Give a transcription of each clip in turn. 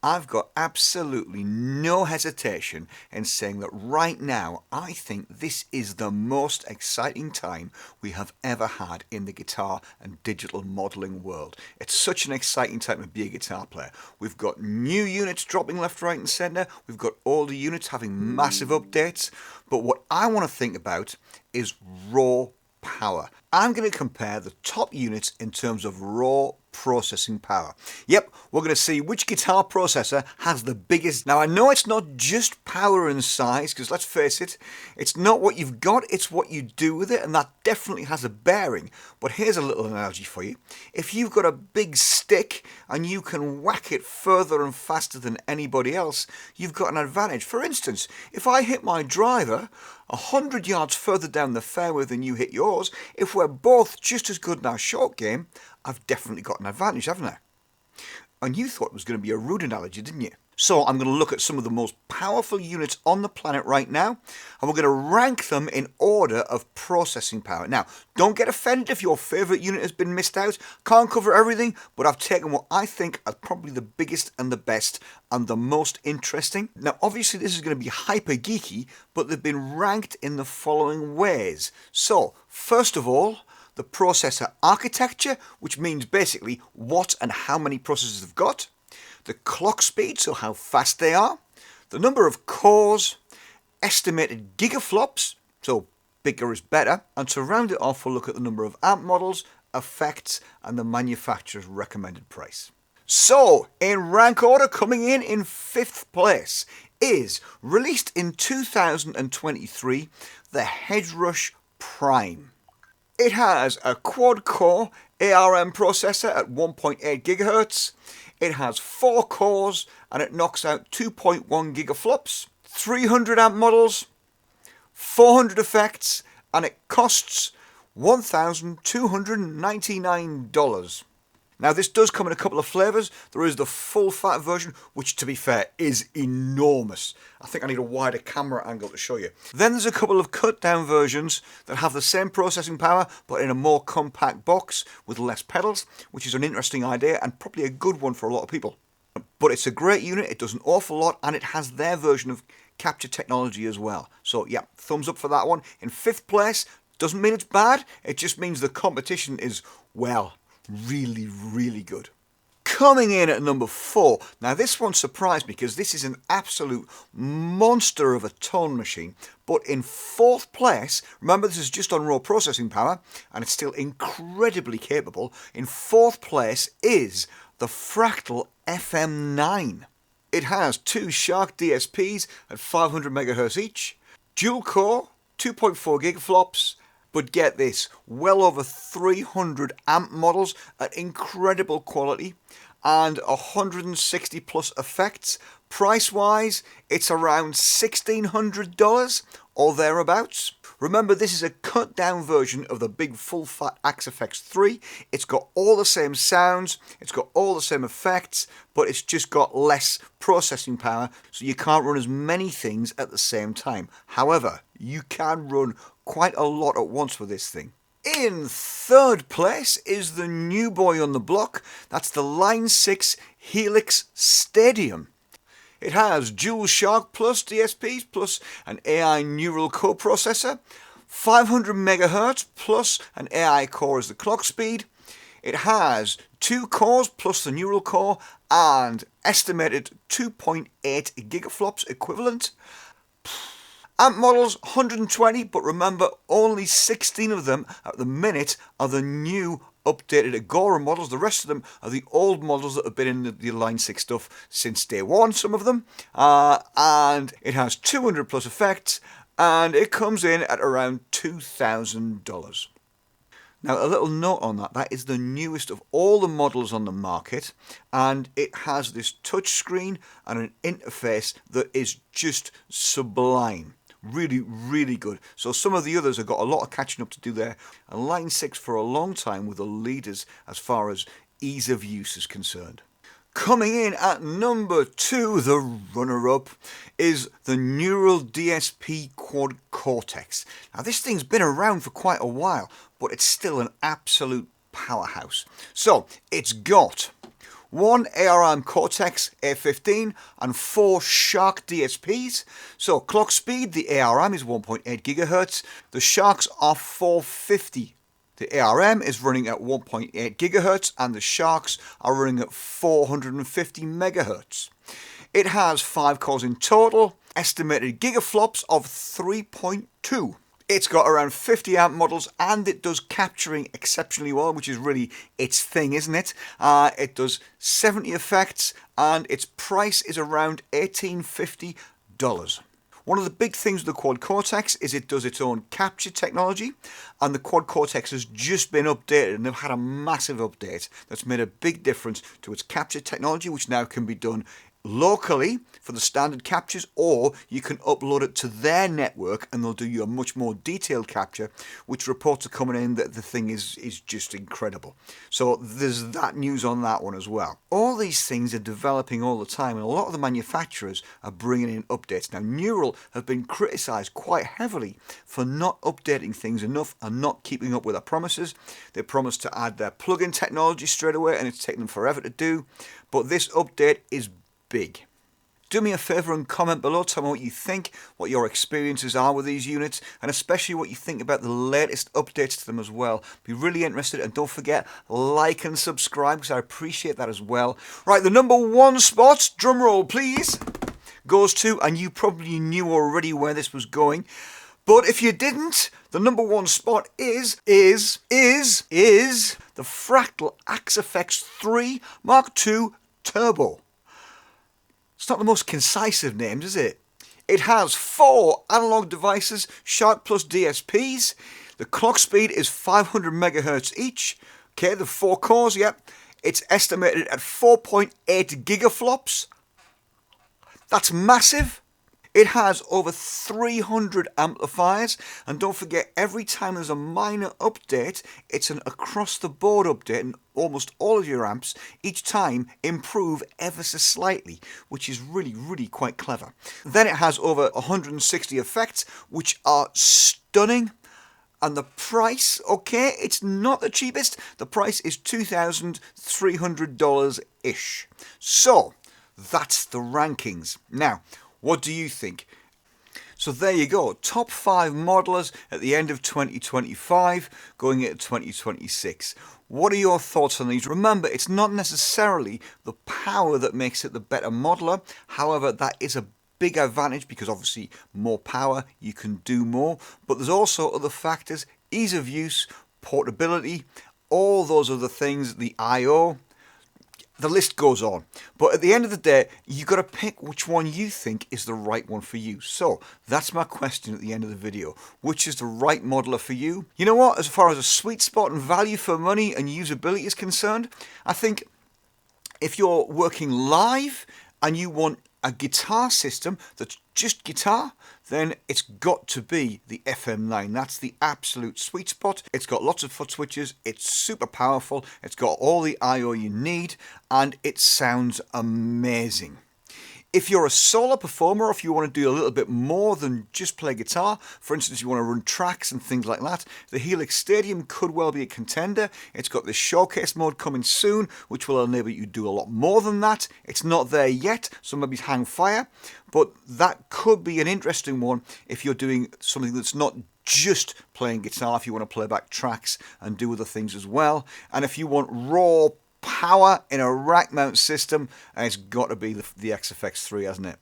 I've got absolutely no hesitation in saying that right now I think this is the most exciting time we have ever had in the guitar and digital modelling world. It's such an exciting time to be a guitar player. We've got new units dropping left, right and centre. We've got older units having massive updates. But what I want to think about is raw power. I'm going to compare the top units in terms of raw processing power. Yep, we're going to see which guitar processor has the biggest. Now I know it's not just power and size, because let's face it, it's not what you've got, it's what you do with it, and that definitely has a bearing. But here's a little analogy for you. If you've got a big stick and you can whack it further and faster than anybody else, you've got an advantage. For instance, if I hit my driver 100 yards further down the fairway than you hit yours, if we're both just as good in our short game, I've definitely got an advantage, haven't I? And you thought it was going to be a rude analogy, didn't you? So I'm going to look at some of the most powerful units on the planet right now, and we're going to rank them in order of processing power. Now, don't get offended if your favourite unit has been missed out. Can't cover everything, but I've taken what I think are probably the biggest and the best and the most interesting. Now, obviously this is going to be hyper geeky, but they've been ranked in the following ways. So, first of all, the processor architecture, which means basically what and how many processors they've got. The clock speed, so how fast they are. The number of cores. Estimated gigaflops, so bigger is better. And to round it off, we'll look at the number of amp models, effects, and the manufacturer's recommended price. So, in rank order, coming in 5th place is, released in 2023, the Headrush Prime. It has a quad-core ARM processor at 1.8 GHz. It has 4 cores and it knocks out 2.1 gigaflops, 300 amp models, 400 effects, and it costs $1,299. Now this does come in a couple of flavours. There is the full fat version, which to be fair is enormous. I think I need a wider camera angle to show you. Then there's a couple of cut down versions that have the same processing power but in a more compact box with less pedals, which is an interesting idea and probably a good one for a lot of people. But it's a great unit, it does an awful lot, and it has their version of capture technology as well. So yeah, thumbs up for that one. In 5th place, doesn't mean it's bad, it just means the competition is, well, really, really good. Coming in at number 4. Now this one surprised me because this is an absolute monster of a tone machine. But in 4th place, remember this is just on raw processing power and it's still incredibly capable. In 4th place is the Fractal FM9. It has 2 Shark DSPs at 500 MHz each, dual core, 2.4 gigaflops, but get this, well over 300 amp models at incredible quality and 160 plus effects. Price wise, it's around $1,600 or thereabouts. Remember, this is a cut down version of the big full fat Axe-Fx III. It's got all the same sounds, it's got all the same effects, but it's just got less processing power, so you can't run as many things at the same time. However, you can run quite a lot at once with this thing. In 3rd place is the new boy on the block. That's the Line 6 Helix Stadium. It has dual Shark Plus DSPs plus an AI neural coprocessor, 500 MHz plus an AI core as the clock speed. It has 2 cores plus the neural core and estimated 2.8 gigaflops equivalent. Amp models 120, but remember only 16 of them at the minute are the new updated Agora models. The rest of them are the old models that have been in the Line 6 stuff since day one, some of them. And it has 200 plus effects and it comes in at around $2,000. Now a little note on that, that is the newest of all the models on the market and it has this touch screen and an interface that is just sublime. Really, really good. So some of the others have got a lot of catching up to do there. And Line 6 for a long time were the leaders as far as ease of use is concerned. Coming in at number 2, the runner-up, is the Neural DSP Quad Cortex. Now this thing's been around for quite a while, but it's still an absolute powerhouse. So it's got 1 ARM Cortex A15 and 4 Shark DSPs. So clock speed, the ARM is 1.8 GHz, the Sharks are 450. The ARM is running at 1.8 GHz and the Sharks are running at 450 MHz. It has 5 cores in total, estimated gigaflops of 3.2. It's got around 50 amp models and it does capturing exceptionally well, which is really its thing, isn't it? It does 70 effects and its price is around $1850. One of the big things with the Quad Cortex is it does its own capture technology, and the Quad Cortex has just been updated and they've had a massive update that's made a big difference to its capture technology, which now can be done locally for the standard captures, or you can upload it to their network and they'll do you a much more detailed capture, which reports are coming in that the thing is just incredible. So there's that news on that one as well. All these things are developing all the time and a lot of the manufacturers are bringing in updates. Now Neural have been criticised quite heavily for not updating things enough and not keeping up with their promises. They promised to add their plug-in technology straight away and it's taken them forever to do, but this update is big. Do me a favour and comment below, tell me what you think, what your experiences are with these units, and especially what you think about the latest updates to them as well. Be really interested, and don't forget, like and subscribe, because I appreciate that as well. Right, the number 1 spot, drum roll please, goes to, and you probably knew already where this was going, but if you didn't, the number 1 spot is the Fractal Axe-Fx III Mark II Turbo. It's not the most concise of names, is it? It has 4 analog devices, Shark plus DSPs. The clock speed is 500 MHz each. Okay, the 4 cores, yep. It's estimated at 4.8 gigaflops. That's massive. It has over 300 amplifiers, and don't forget, every time there's a minor update, it's an across-the-board update, and almost all of your amps, each time, improve ever so slightly, which is really quite clever. Then it has over 160 effects, which are stunning. And the price, okay, it's not the cheapest. The price is $2,300-ish. So, that's the rankings. Now, what do you think? So there you go, top 5 modelers at the end of 2025, going into 2026. What are your thoughts on these? Remember, it's not necessarily the power that makes it the better modeler. However, that is a big advantage because obviously more power, you can do more. But there's also other factors, ease of use, portability, all those other things, the I/O. The list goes on, but at the end of the day, you've got to pick which one you think is the right one for you. So that's my question at the end of the video. Which is the right modeler for you? You know what, as far as a sweet spot and value for money and usability is concerned, I think if you're working live and you want a guitar system that's just guitar, then it's got to be the FM9. That's the absolute sweet spot. It's got lots of foot switches, it's super powerful, it's got all the I/O you need, and it sounds amazing. If you're a solo performer, or if you want to do a little bit more than just play guitar, for instance, you want to run tracks and things like that, the Helix Stadium could well be a contender. It's got this showcase mode coming soon, which will enable you to do a lot more than that. It's not there yet, so maybe hang fire, but that could be an interesting one if you're doing something that's not just playing guitar, if you want to play back tracks and do other things as well. And if you want raw power in a rack mount system, it's got to be the Axe-Fx III, hasn't it?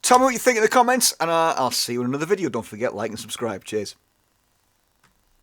Tell me what you think in the comments, and I'll see you in another video. Don't forget, like and subscribe. Cheers.